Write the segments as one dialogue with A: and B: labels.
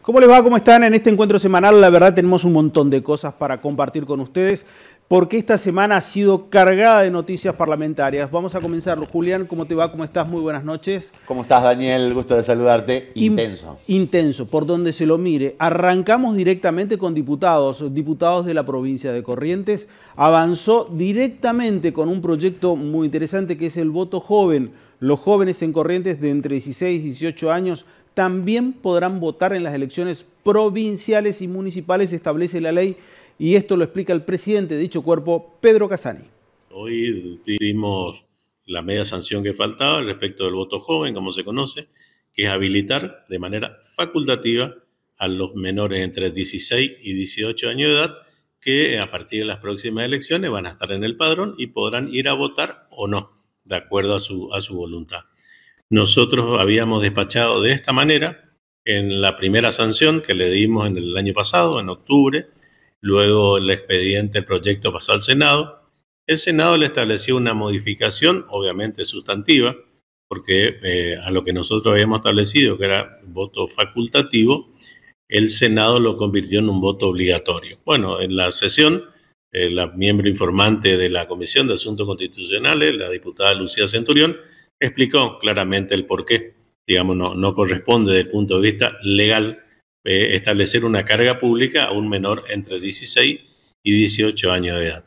A: ¿Cómo les va? ¿Cómo están? En este encuentro semanal, la verdad, tenemos un montón de cosas para compartir con ustedes, porque esta semana ha sido cargada de noticias parlamentarias. Vamos a comenzar. Julián, ¿cómo te va? ¿Cómo estás? Muy buenas noches.
B: ¿Cómo estás, Daniel? Gusto de saludarte. Intenso.
A: Intenso, por donde se lo mire. Arrancamos directamente con diputados de la provincia de Corrientes. Avanzó directamente con un proyecto muy interesante que es el voto joven. Los jóvenes en Corrientes de entre 16 y 18 años también podrán votar en las elecciones provinciales y municipales, establece la ley, y esto lo explica el presidente de dicho cuerpo, Pedro Casani.
C: Hoy dimos la media sanción que faltaba respecto del voto joven, como se conoce, que es habilitar de manera facultativa a los menores entre 16 y 18 años de edad, que a partir de las próximas elecciones van a estar en el padrón y podrán ir a votar o no, de acuerdo a su voluntad. Nosotros habíamos despachado de esta manera en la primera sanción que le dimos en el año pasado, en octubre. Luego el expediente, el proyecto pasó al Senado. El Senado le estableció una modificación, obviamente sustantiva, porque a lo que nosotros habíamos establecido, que era voto facultativo, el Senado lo convirtió en un voto obligatorio. Bueno, en la sesión, la miembro informante de la Comisión de Asuntos Constitucionales, la diputada Lucía Centurión, explicó claramente el por qué. Digamos, no corresponde desde el punto de vista legal establecer una carga pública a un menor entre 16 y 18 años de edad.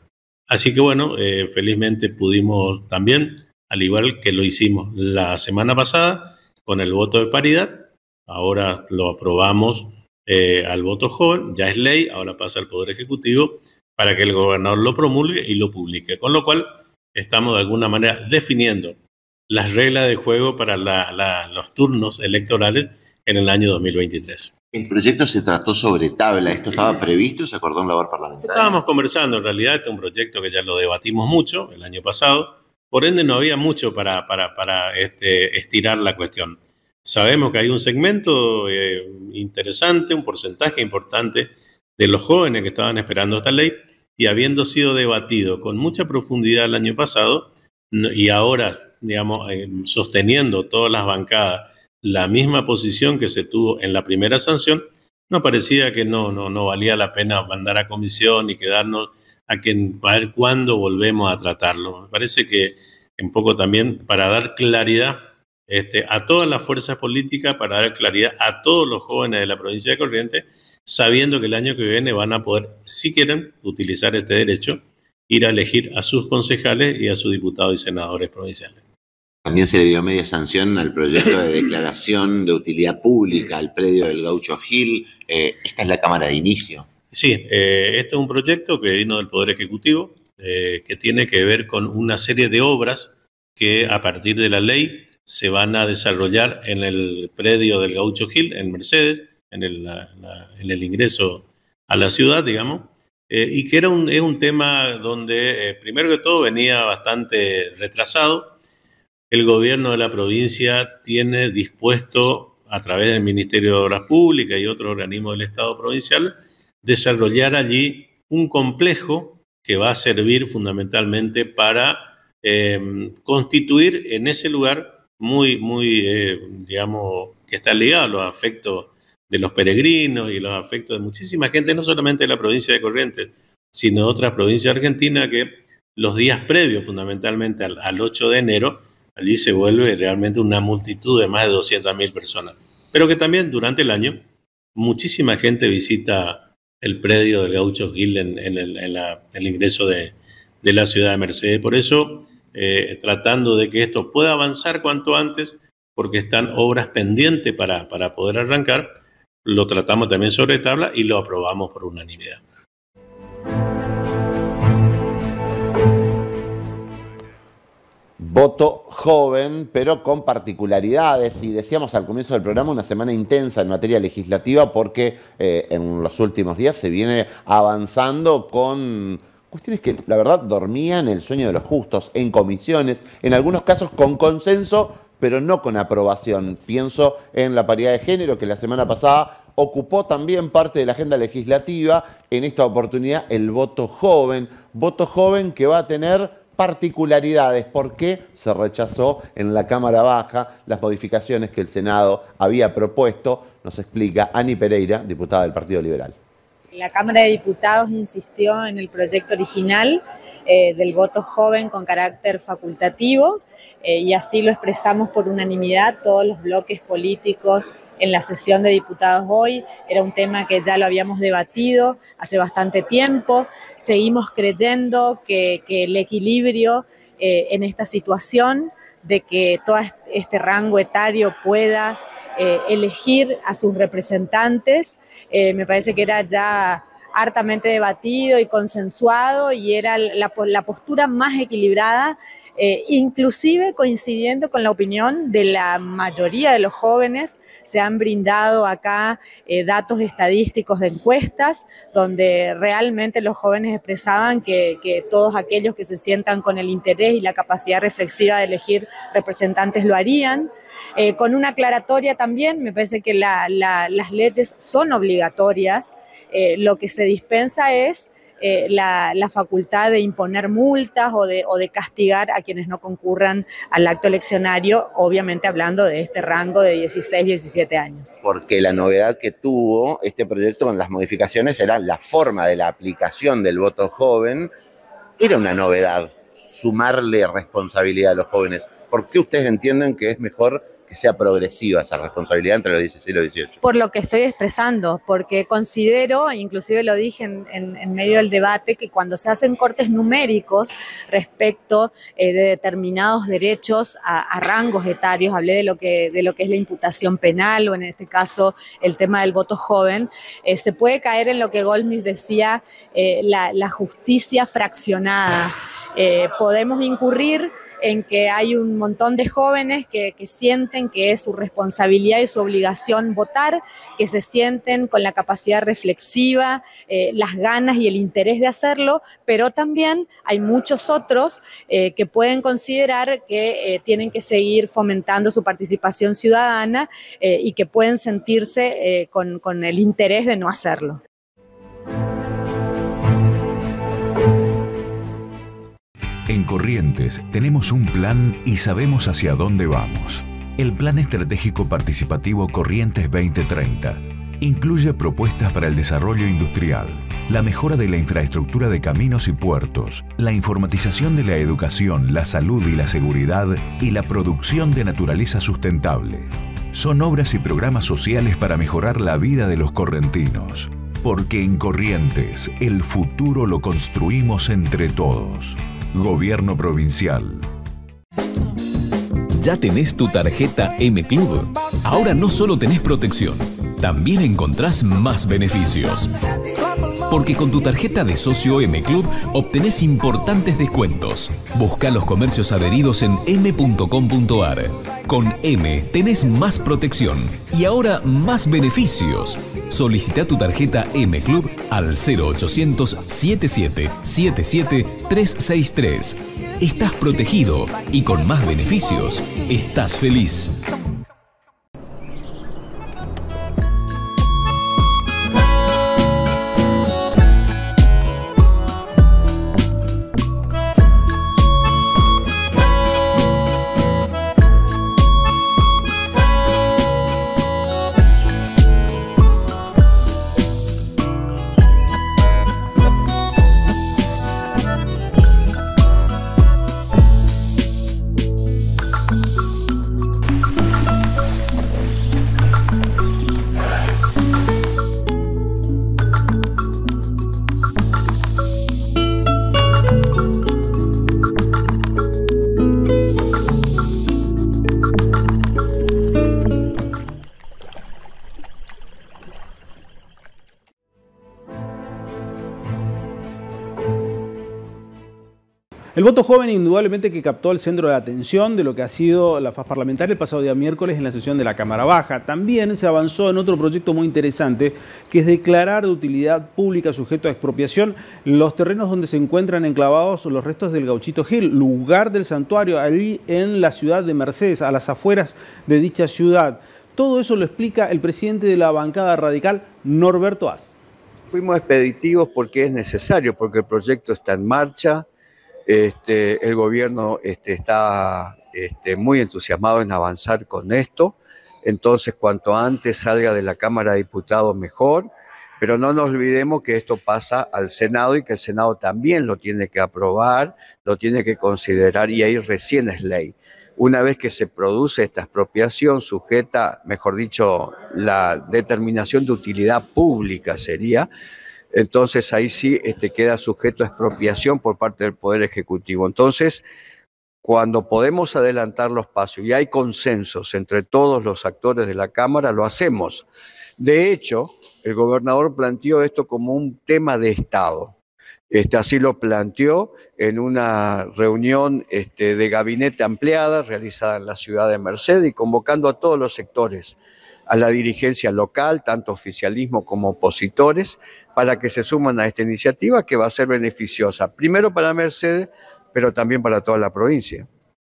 C: Así que bueno, felizmente pudimos también, al igual que lo hicimos la semana pasada, con el voto de paridad, ahora lo aprobamos al voto joven, ya es ley, ahora pasa al Poder Ejecutivo para que el gobernador lo promulgue y lo publique. Con lo cual, estamos de alguna manera definiendo las reglas de juego para los turnos electorales en el año 2023.
B: El proyecto se trató sobre tabla. ¿Esto estaba previsto? ¿Se acordó en labor parlamentaria?
C: Estábamos conversando, en realidad, este es un proyecto que ya lo debatimos mucho el año pasado, por ende no había mucho para estirar la cuestión. Sabemos que hay un segmento interesante, un porcentaje importante de los jóvenes que estaban esperando esta ley, y habiendo sido debatido con mucha profundidad el año pasado, y ahora, digamos, sosteniendo todas las bancadas la misma posición que se tuvo en la primera sanción, nos parecía que no valía la pena mandar a comisión y quedarnos a ver cuándo volvemos a tratarlo. Me parece que un poco también para dar claridad a todas las fuerzas políticas, para dar claridad a todos los jóvenes de la provincia de Corrientes, sabiendo que el año que viene van a poder, si quieren, utilizar este derecho, ir a elegir a sus concejales y a sus diputados y senadores provinciales.
B: También se le dio media sanción al proyecto de declaración de utilidad pública al predio del Gaucho Gil. Esta es la cámara de inicio.
C: Sí, este es un proyecto que vino del Poder Ejecutivo, que tiene que ver con una serie de obras que a partir de la ley se van a desarrollar en el predio del Gaucho Gil, en Mercedes, en el ingreso a la ciudad, digamos. Y que es un tema donde, primero que todo, venía bastante retrasado. El gobierno de la provincia tiene dispuesto, a través del Ministerio de Obras Públicas y otros organismos del Estado provincial, desarrollar allí un complejo que va a servir fundamentalmente para constituir en ese lugar digamos, que está ligado a los afectos de los peregrinos y los afectos de muchísima gente, no solamente de la provincia de Corrientes, sino de otras provincias de Argentina, que los días previos, fundamentalmente al 8 de enero, allí se vuelve realmente una multitud de más de 200.000 personas. Pero que también durante el año muchísima gente visita el predio del Gaucho Gil en el ingreso de la ciudad de Mercedes. Por eso, tratando de que esto pueda avanzar cuanto antes, porque están obras pendientes para poder arrancar, lo tratamos también sobre tabla y lo aprobamos por unanimidad.
B: Voto joven, pero con particularidades. Y decíamos al comienzo del programa, una semana intensa en materia legislativa, porque en los últimos días se viene avanzando con cuestiones que, la verdad, dormían el sueño de los justos en comisiones, en algunos casos con consenso, pero no con aprobación. Pienso en la paridad de género, que la semana pasada ocupó también parte de la agenda legislativa. En esta oportunidad, el voto joven que va a tener particularidades. ¿Por qué se rechazó en la Cámara Baja las modificaciones que el Senado había propuesto? nos explica Ani Pereira, diputada del Partido Liberal.
D: La Cámara de Diputados insistió en el proyecto original del voto joven con carácter facultativo y así lo expresamos por unanimidad todos los bloques políticos en la sesión de diputados hoy. Era un tema que ya lo habíamos debatido hace bastante tiempo. Seguimos creyendo que el equilibrio en esta situación de que todo este rango etario pueda elegir a sus representantes, me parece que era ya hartamente debatido y consensuado y era la postura más equilibrada, inclusive coincidiendo con la opinión de la mayoría de los jóvenes. Se han brindado acá datos estadísticos de encuestas donde realmente los jóvenes expresaban que todos aquellos que se sientan con el interés y la capacidad reflexiva de elegir representantes lo harían. Con una aclaratoria también, me parece que las leyes son obligatorias, lo que se dispensa es la facultad de imponer multas o de castigar a quienes no concurran al acto eleccionario, obviamente hablando de este rango de 16, 17 años.
B: Porque la novedad que tuvo este proyecto con las modificaciones era la forma de la aplicación del voto joven. Era una novedad sumarle responsabilidad a los jóvenes. ¿Por qué ustedes entienden que es mejor que sea progresiva esa responsabilidad entre los 16 y los 18?
D: Por lo que estoy expresando, porque considero, inclusive lo dije en medio del debate, que cuando se hacen cortes numéricos respecto de determinados derechos a rangos etarios, hablé de lo que es la imputación penal o en este caso el tema del voto joven, se puede caer en lo que Goldsmith decía, la justicia fraccionada. Podemos incurrir en que hay un montón de jóvenes que sienten que es su responsabilidad y su obligación votar, que se sienten con la capacidad reflexiva, las ganas y el interés de hacerlo, pero también hay muchos otros que pueden considerar que tienen que seguir fomentando su participación ciudadana y que pueden sentirse con el interés de no hacerlo.
E: En Corrientes tenemos un plan y sabemos hacia dónde vamos. El Plan Estratégico Participativo Corrientes 2030 incluye propuestas para el desarrollo industrial, la mejora de la infraestructura de caminos y puertos, la informatización de la educación, la salud y la seguridad y la producción de naturaleza sustentable. Son obras y programas sociales para mejorar la vida de los correntinos. Porque en Corrientes el futuro lo construimos entre todos. Gobierno Provincial.
F: ¿Ya tenés tu tarjeta M Club? Ahora no solo tenés protección, también encontrás más beneficios. Porque con tu tarjeta de socio M Club obtenés importantes descuentos. Busca los comercios adheridos en m.com.ar. Con M tenés más protección y ahora más beneficios. Solicita tu tarjeta M Club al 0800 77 77 363. Estás protegido y con más beneficios estás feliz.
A: El voto joven indudablemente que captó el centro de atención de lo que ha sido la faz parlamentaria el pasado día miércoles en la sesión de la Cámara Baja. También se avanzó en otro proyecto muy interesante, que es declarar de utilidad pública sujeto a expropiación los terrenos donde se encuentran enclavados los restos del Gauchito Gil, lugar del santuario, allí en la ciudad de Mercedes, a las afueras de dicha ciudad. Todo eso lo explica el presidente de la bancada radical, Norberto Az.
G: Fuimos expeditivos porque es necesario, porque el proyecto está en marcha. El gobierno está muy entusiasmado en avanzar con esto. entonces cuanto antes salga de la Cámara de Diputados mejor, pero no nos olvidemos que esto pasa al Senado y que el Senado también lo tiene que aprobar, lo tiene que considerar y ahí recién es ley. Una vez que se produce esta expropiación sujeta, mejor dicho, la determinación de utilidad pública sería, entonces ahí sí queda sujeto a expropiación por parte del Poder Ejecutivo. Entonces, cuando podemos adelantar los pasos y hay consensos entre todos los actores de la Cámara, lo hacemos. De hecho, el gobernador planteó esto como un tema de Estado. Así lo planteó en una reunión de gabinete ampliada realizada en la ciudad de Mercedes y convocando a todos los sectores, a la dirigencia local, tanto oficialismo como opositores, para que se suman a esta iniciativa que va a ser beneficiosa, primero para Mercedes, pero también para toda la provincia.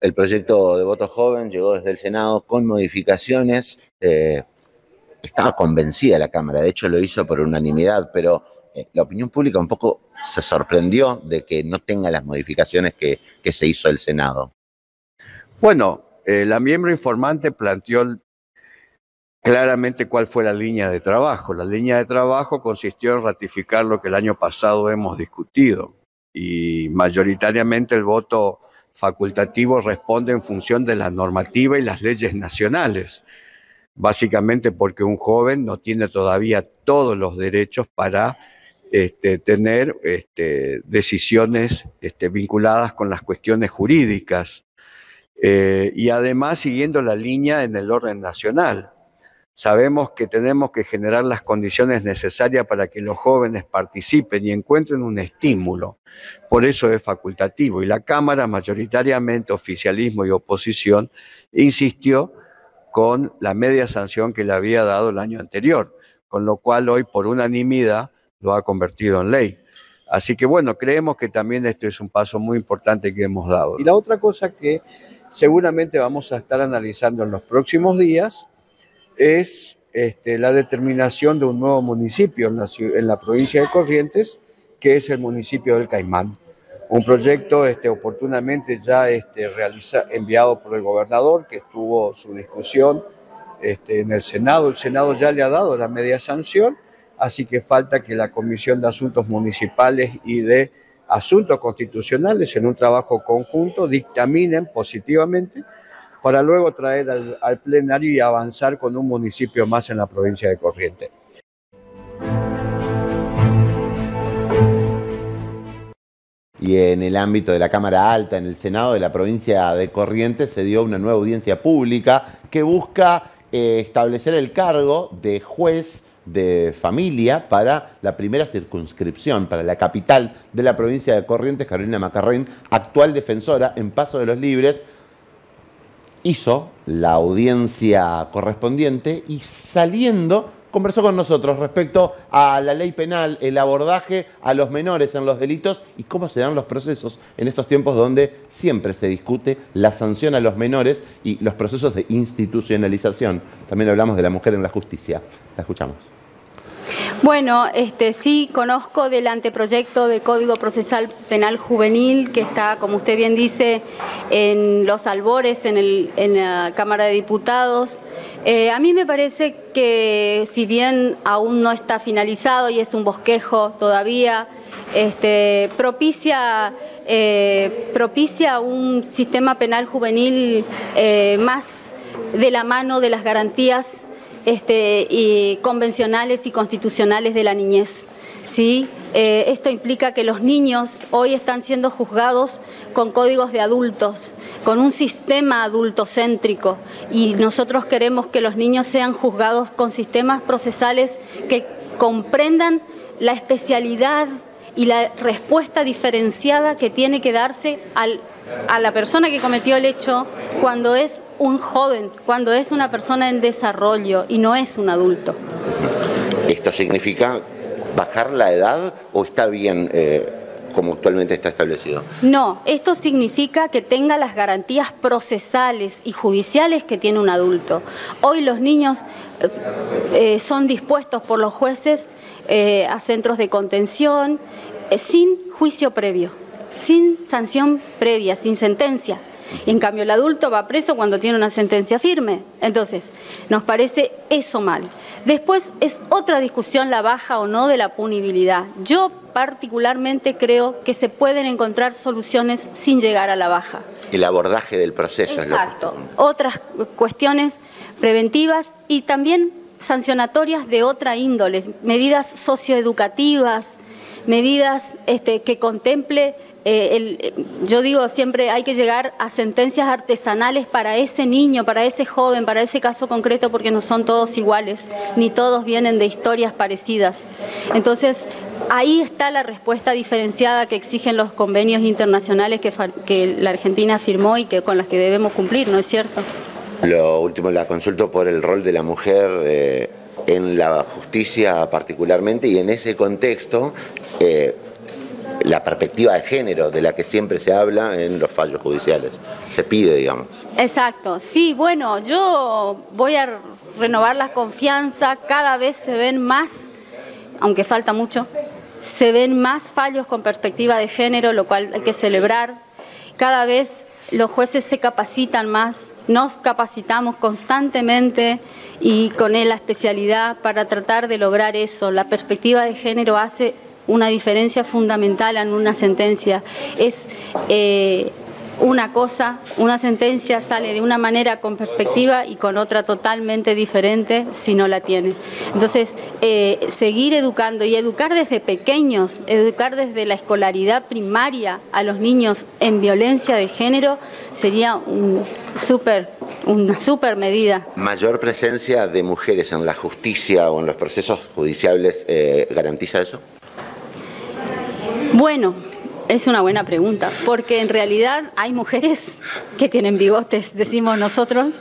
B: El proyecto de voto joven llegó desde el Senado con modificaciones. Estaba convencida la Cámara, de hecho lo hizo por unanimidad, pero la opinión pública un poco se sorprendió de que no tenga las modificaciones que se hizo el Senado.
G: Bueno, la miembro informante planteó claramente cuál fue la línea de trabajo. La línea de trabajo consistió en ratificar lo que el año pasado hemos discutido y mayoritariamente el voto facultativo responde en función de la normativa y las leyes nacionales, básicamente porque un joven no tiene todavía todos los derechos para tener decisiones vinculadas con las cuestiones jurídicas y además siguiendo la línea en el orden nacional. Sabemos que tenemos que generar las condiciones necesarias para que los jóvenes participen y encuentren un estímulo. Por eso es facultativo. Y la Cámara, mayoritariamente oficialismo y oposición, insistió con la media sanción que le había dado el año anterior, con lo cual hoy por unanimidad lo ha convertido en ley. Así que bueno, creemos que también esto es un paso muy importante que hemos dado. Y la otra cosa que seguramente vamos a estar analizando en los próximos días es la determinación de un nuevo municipio en la provincia de Corrientes, que es el municipio del Caimán. Un proyecto oportunamente ya enviado por el gobernador, que estuvo su discusión en el Senado. El Senado ya le ha dado la media sanción, así que falta que la Comisión de Asuntos Municipales y de Asuntos Constitucionales, en un trabajo conjunto, dictaminen positivamente para luego traer al plenario y avanzar con un municipio más en la provincia de Corrientes.
B: Y en el ámbito de la Cámara Alta, en el Senado de la provincia de Corrientes, se dio una nueva audiencia pública que busca establecer el cargo de juez de familia para la primera circunscripción, para la capital de la provincia de Corrientes. Carolina Macarrén, actual defensora en Paso de los Libres, hizo la audiencia correspondiente y saliendo conversó con nosotros respecto a la ley penal, el abordaje a los menores en los delitos y cómo se dan los procesos en estos tiempos donde siempre se discute la sanción a los menores y los procesos de institucionalización. También hablamos de la mujer en la justicia. La escuchamos.
H: Bueno, sí conozco del anteproyecto de Código Procesal Penal Juvenil que está, como usted bien dice, en los albores en la Cámara de Diputados. A mí me parece que si bien aún no está finalizado y es un bosquejo todavía, propicia un sistema penal juvenil más de la mano de las garantías y convencionales y constitucionales de la niñez, ¿sí? Esto implica que los niños hoy están siendo juzgados con códigos de adultos, con un sistema adultocéntrico, y nosotros queremos que los niños sean juzgados con sistemas procesales que comprendan la especialidad y la respuesta diferenciada que tiene que darse a la persona que cometió el hecho cuando es un joven, cuando es una persona en desarrollo y no es un adulto.
B: ¿Esto significa bajar la edad o está bien como actualmente está establecido?
H: No, esto significa que tenga las garantías procesales y judiciales que tiene un adulto. Hoy los niños son dispuestos por los jueces a centros de contención sin juicio previo, sin sanción previa, sin sentencia. En cambio, el adulto va preso cuando tiene una sentencia firme. Entonces, nos parece eso mal. Después es otra discusión la baja o no de la punibilidad. Yo particularmente creo que se pueden encontrar soluciones sin llegar a la baja.
B: El abordaje del proceso.
H: Exacto. Otras cuestiones preventivas y también sancionatorias de otra índole, medidas socioeducativas, medidas que contemple, yo digo siempre hay que llegar a sentencias artesanales para ese niño, para ese joven, para ese caso concreto, porque no son todos iguales, ni todos vienen de historias parecidas. Entonces, ahí está la respuesta diferenciada que exigen los convenios internacionales que la Argentina firmó y con las que debemos cumplir, ¿no es cierto?
B: Lo último, la consulto por el rol de la mujer en la justicia particularmente, y en ese contexto la perspectiva de género de la que siempre se habla en los fallos judiciales, se pide, digamos.
H: Exacto, sí, bueno, yo voy a renovar la confianza, cada vez se ven más, aunque falta mucho, se ven más fallos con perspectiva de género, lo cual hay que celebrar. Cada vez los jueces se capacitan más, nos capacitamos constantemente y con la especialidad para tratar de lograr eso. La perspectiva de género hace una diferencia fundamental en una sentencia. Es una cosa, una sentencia sale de una manera con perspectiva y con otra totalmente diferente si no la tiene. Entonces, seguir educando y educar desde pequeños, educar desde la escolaridad primaria a los niños en violencia de género sería una súper medida.
B: ¿Mayor presencia de mujeres en la justicia o en los procesos judiciales garantiza eso?
H: Bueno, es una buena pregunta, porque en realidad hay mujeres que tienen bigotes, decimos nosotros.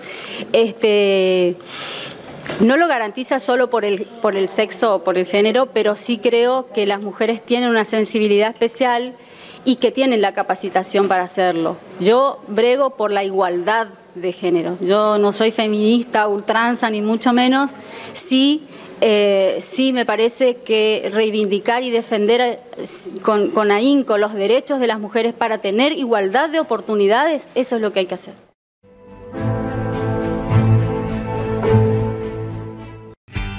H: No lo garantiza solo por el sexo o por el género, pero sí creo que las mujeres tienen una sensibilidad especial y que tienen la capacitación para hacerlo. Yo brego por la igualdad de género. Yo no soy feminista, ultranza, ni mucho menos. Sí me parece que reivindicar y defender con ahínco los derechos de las mujeres para tener igualdad de oportunidades, eso es lo que hay que hacer.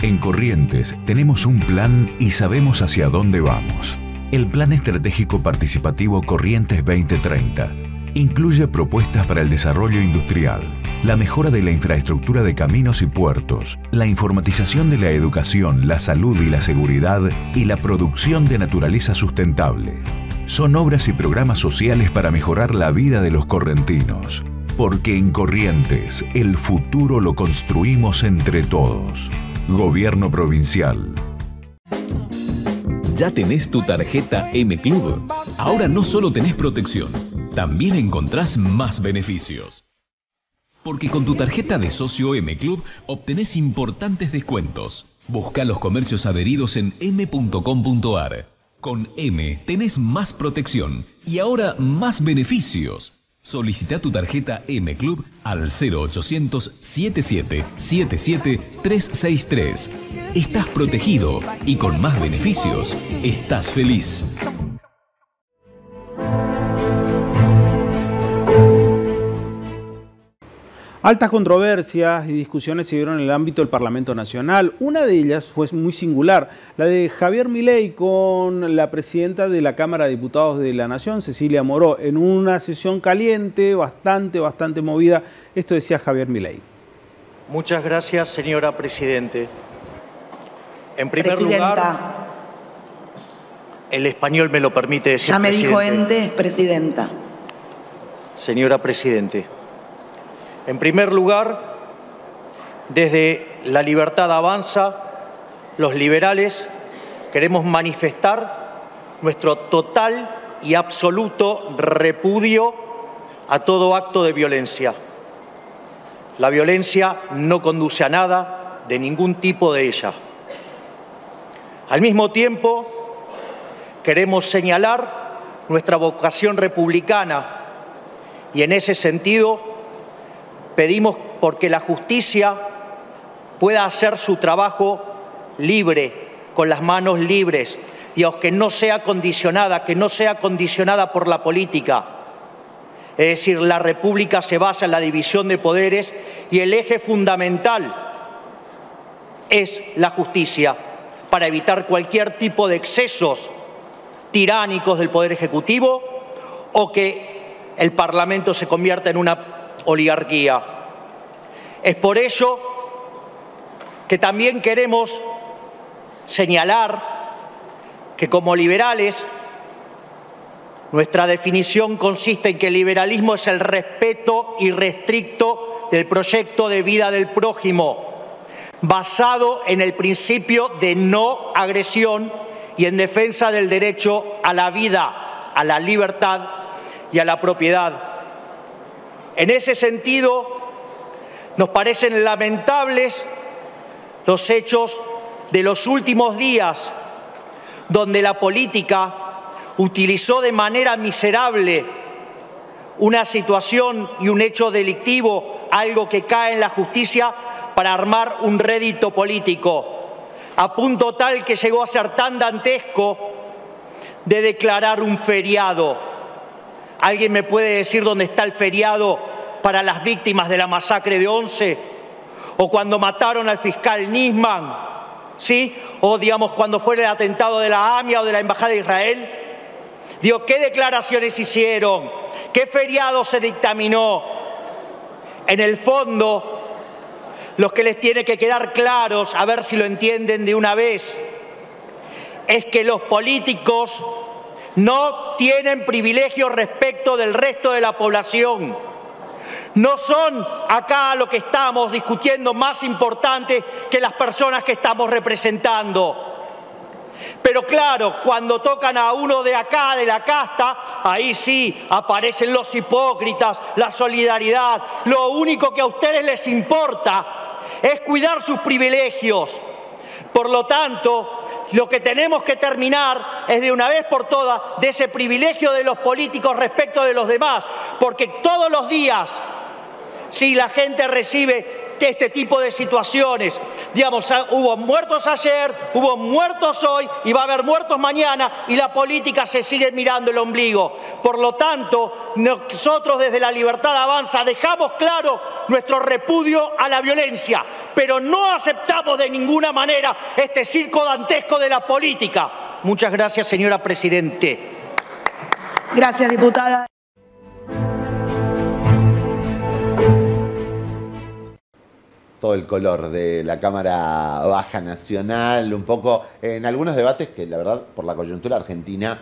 E: En Corrientes tenemos un plan y sabemos hacia dónde vamos. El Plan Estratégico Participativo Corrientes 2030 incluye propuestas para el desarrollo industrial, la mejora de la infraestructura de caminos y puertos, la informatización de la educación, la salud y la seguridad y la producción de naturaleza sustentable. Son obras y programas sociales para mejorar la vida de los correntinos. Porque en Corrientes, el futuro lo construimos entre todos. Gobierno Provincial.
F: ¿Ya tenés tu tarjeta M Club? Ahora no solo tenés protección, también encontrás más beneficios. Porque con tu tarjeta de socio M Club obtenés importantes descuentos. Busca los comercios adheridos en m.com.ar. Con M tenés más protección y ahora más beneficios. Solicita tu tarjeta M Club al 0800 77 77 363. Estás protegido y con más beneficios estás feliz.
A: Altas controversias y discusiones se dieron en el ámbito del Parlamento Nacional. Una de ellas fue muy singular, la de Javier Milei con la presidenta de la Cámara de Diputados de la Nación, Cecilia Moró, en una sesión caliente, bastante movida. Esto decía Javier Milei.
I: Muchas gracias, señora Presidente. En primer lugar, el español me lo permite decir.
J: Ya me dijo ente, presidenta.
I: Señora Presidente. En primer lugar, desde La Libertad Avanza, los liberales queremos manifestar nuestro total y absoluto repudio a todo acto de violencia. La violencia no conduce a nada, de ningún tipo de ella. Al mismo tiempo, queremos señalar nuestra vocación republicana y en ese sentido pedimos porque la justicia pueda hacer su trabajo libre, con las manos libres, y aunque no sea condicionada, que no sea condicionada por la política. Es decir, la República se basa en la división de poderes y el eje fundamental es la justicia para evitar cualquier tipo de excesos tiránicos del Poder Ejecutivo o que el Parlamento se convierta en una oligarquía. Es por ello que también queremos señalar que como liberales nuestra definición consiste en que el liberalismo es el respeto irrestricto del proyecto de vida del prójimo, basado en el principio de no agresión y en defensa del derecho a la vida, a la libertad y a la propiedad. En ese sentido, nos parecen lamentables los hechos de los últimos días, donde la política utilizó de manera miserable una situación y un hecho delictivo, algo que cae en la justicia, para armar un rédito político, a punto tal que llegó a ser tan dantesco de declarar un feriado. ¿Alguien me puede decir dónde está el feriado para las víctimas de la masacre de Once? ¿O cuando mataron al fiscal Nisman? ¿Sí? ¿O digamos cuando fue el atentado de la AMIA o de la Embajada de Israel? Digo, ¿qué declaraciones hicieron? ¿Qué feriado se dictaminó? En el fondo, los que les tiene que quedar claros, a ver si lo entienden de una vez, es que los políticos no tienen privilegios respecto del resto de la población. No son acá lo que estamos discutiendo más importante que las personas que estamos representando. Pero claro, cuando tocan a uno de acá, de la casta, ahí sí aparecen los hipócritas, la solidaridad. Lo único que a ustedes les importa es cuidar sus privilegios. Por lo tanto, lo que tenemos que terminar es de una vez por todas de ese privilegio de los políticos respecto de los demás, porque todos los días, si la gente recibe este tipo de situaciones, digamos, hubo muertos ayer, hubo muertos hoy y va a haber muertos mañana y la política se sigue mirando el ombligo. Por lo tanto, nosotros desde La Libertad Avanza dejamos claro nuestro repudio a la violencia, pero no aceptamos de ninguna manera este circo dantesco de la política. Muchas gracias, señora Presidente.
J: Gracias, diputada.
B: Todo el color de la Cámara Baja Nacional, un poco en algunos debates que la verdad por la coyuntura argentina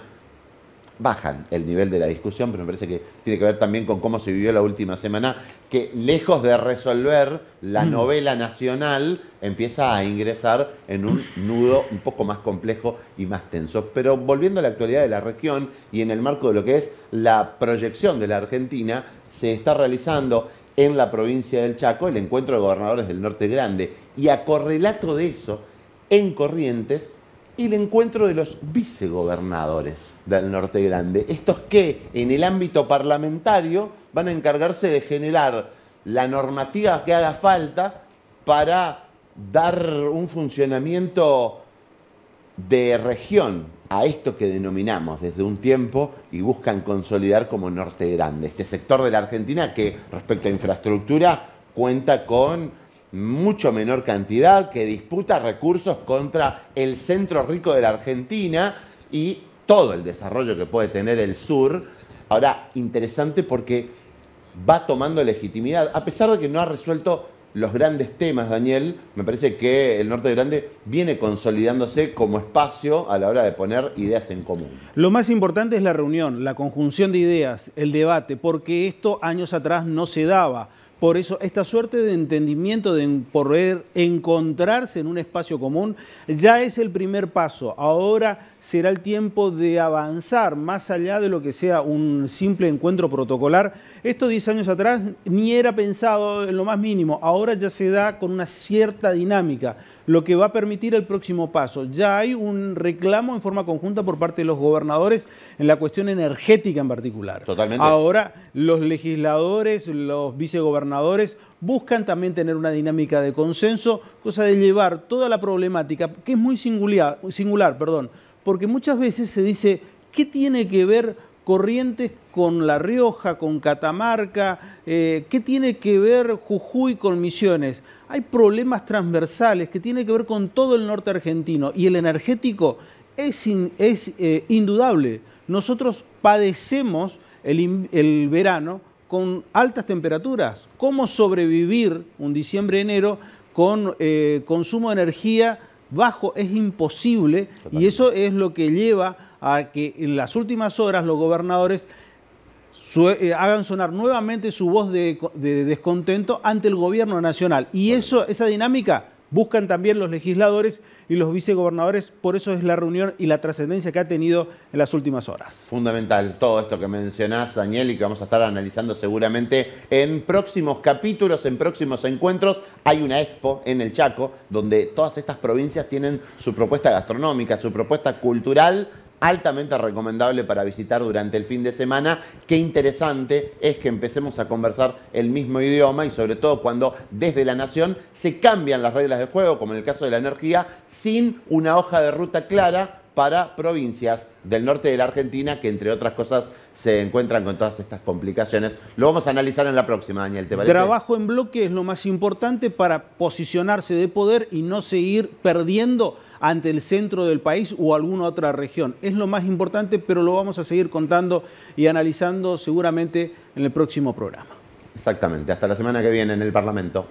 B: bajan el nivel de la discusión, pero me parece que tiene que ver también con cómo se vivió la última semana, que lejos de resolver la novela nacional empieza a ingresar en un nudo un poco más complejo y más tenso. Pero volviendo a la actualidad de la región y en el marco de lo que es la proyección de la Argentina, se está realizando en la provincia del Chaco el encuentro de gobernadores del Norte Grande y a correlato de eso, en Corrientes, el encuentro de los vicegobernadores del Norte Grande. Estos que en el ámbito parlamentario van a encargarse de generar la normativa que haga falta para dar un funcionamiento de región a esto que denominamos desde un tiempo y buscan consolidar como Norte Grande. Este sector de la Argentina que respecto a infraestructura cuenta con mucho menor cantidad, que disputa recursos contra el centro rico de la Argentina y todo el desarrollo que puede tener el sur. Ahora, interesante porque va tomando legitimidad, a pesar de que no ha resuelto los grandes temas, Daniel. Me parece que el Norte Grande viene consolidándose como espacio a la hora de poner ideas en común.
A: Lo más importante es la reunión, la conjunción de ideas, el debate, porque esto años atrás no se daba. Por eso esta suerte de entendimiento, de poder encontrarse en un espacio común, ya es el primer paso. Ahora será el tiempo de avanzar más allá de lo que sea un simple encuentro protocolar. Esto 10 años atrás ni era pensado en lo más mínimo. Ahora ya se da con una cierta dinámica, lo que va a permitir el próximo paso. Ya hay un reclamo en forma conjunta por parte de los gobernadores en la cuestión energética en particular.
B: Totalmente.
A: Ahora los legisladores, los vicegobernadores buscan también tener una dinámica de consenso, cosa de llevar toda la problemática, que es muy singular, porque muchas veces se dice, ¿qué tiene que ver Corrientes con La Rioja, con Catamarca? ¿Qué tiene que ver Jujuy con Misiones? Hay problemas transversales que tienen que ver con todo el norte argentino, y el energético es indudable. Nosotros padecemos el verano con altas temperaturas. ¿Cómo sobrevivir un diciembre-enero con consumo de energía bajo? Es imposible. Totalmente. Y eso es lo que lleva a que en las últimas horas los gobernadores hagan sonar nuevamente su voz de descontento ante el gobierno nacional. Y esa dinámica buscan también los legisladores y los vicegobernadores. Por eso es la reunión y la trascendencia que ha tenido en las últimas horas.
B: Fundamental todo esto que mencionás, Daniel, y que vamos a estar analizando seguramente en próximos capítulos, en próximos encuentros. Hay una expo en el Chaco donde todas estas provincias tienen su propuesta gastronómica, su propuesta cultural, altamente recomendable para visitar durante el fin de semana. Qué interesante es que empecemos a conversar el mismo idioma, y sobre todo cuando desde la nación se cambian las reglas del juego, como en el caso de la energía, sin una hoja de ruta clara para provincias del norte de la Argentina que, entre otras cosas, se encuentran con todas estas complicaciones. Lo vamos a analizar en la próxima, Daniel, ¿te parece?
A: Trabajo en bloque es lo más importante para posicionarse de poder y no seguir perdiendo ante el centro del país o alguna otra región. Es lo más importante, pero lo vamos a seguir contando y analizando seguramente en el próximo programa.
B: Exactamente. Hasta la semana que viene en el Parlamento.